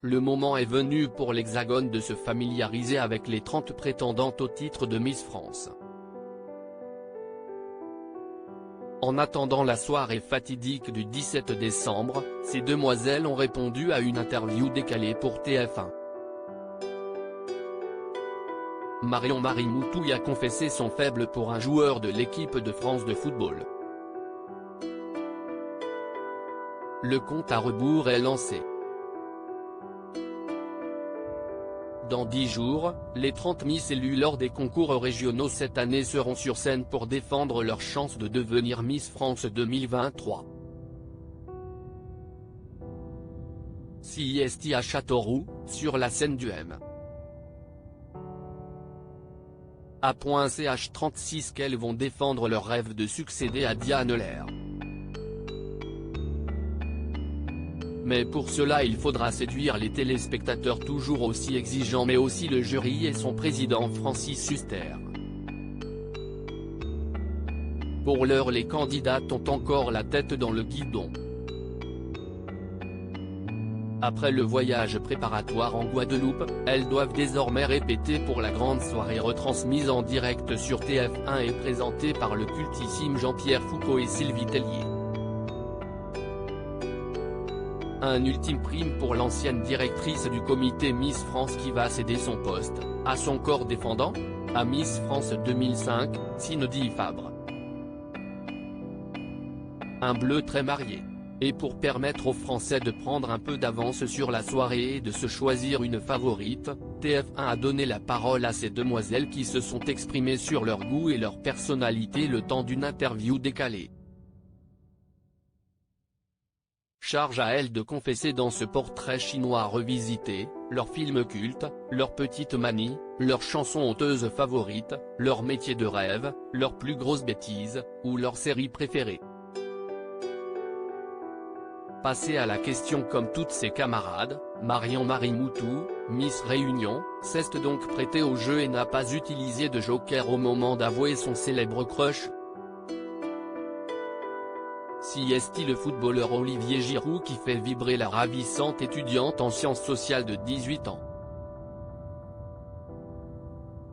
Le moment est venu pour l'Hexagone de se familiariser avec les 30 prétendantes au titre de Miss France. En attendant la soirée fatidique du 17 décembre, ces demoiselles ont répondu à une interview décalée pour TF1. Marion Marimoutou a confessé son faible pour un joueur de l'équipe de France de football. Le compte à rebours est lancé. Dans 10 jours, les 30 Miss élues lors des concours régionaux cette année seront sur scène pour défendre leur chance de devenir Miss France 2023. CIST à Châteauroux, sur la scène du M. A.ch36 qu'elles vont défendre leur rêve de succéder à Diane Lair. Mais pour cela il faudra séduire les téléspectateurs toujours aussi exigeants mais aussi le jury et son président Francis Huster. Pour l'heure les candidates ont encore la tête dans le guidon. Après le voyage préparatoire en Guadeloupe, elles doivent désormais répéter pour la grande soirée retransmise en direct sur TF1 et présentée par le cultissime Jean-Pierre Foucault et Sylvie Tellier. Un ultime prime pour l'ancienne directrice du comité Miss France qui va céder son poste, à son corps défendant, à Miss France 2005, Cindy Fabre. Un bleu très marié. Et pour permettre aux Français de prendre un peu d'avance sur la soirée et de se choisir une favorite, TF1 a donné la parole à ces demoiselles qui se sont exprimées sur leur goût et leur personnalité le temps d'une interview décalée. Charge à elles de confesser dans ce portrait chinois revisité, leurs films cultes, leurs petites manies, leurs chansons honteuses favorites, leur métier de rêve, leurs plus grosses bêtises, ou leur série préférée. Passé à la question comme toutes ses camarades, Marion Marimoutou, Miss Réunion, s'est donc prêtée au jeu et n'a pas utilisé de joker au moment d'avouer son célèbre crush. CIST le footballeur Olivier Giroud qui fait vibrer la ravissante étudiante en sciences sociales de 18 ans.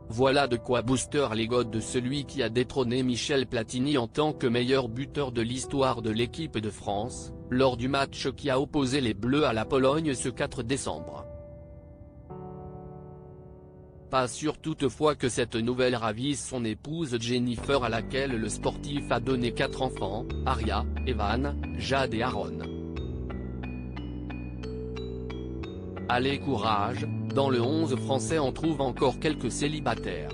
Voilà de quoi booster l'ego de celui qui a détrôné Michel Platini en tant que meilleur buteur de l'histoire de l'équipe de France, lors du match qui a opposé les Bleus à la Pologne ce 4 décembre. Pas sûr toutefois que cette nouvelle ravisse son épouse Jennifer à laquelle le sportif a donné 4 enfants, Aria, Evan, Jade et Aaron. Allez courage, dans le 11 français on trouve encore quelques célibataires.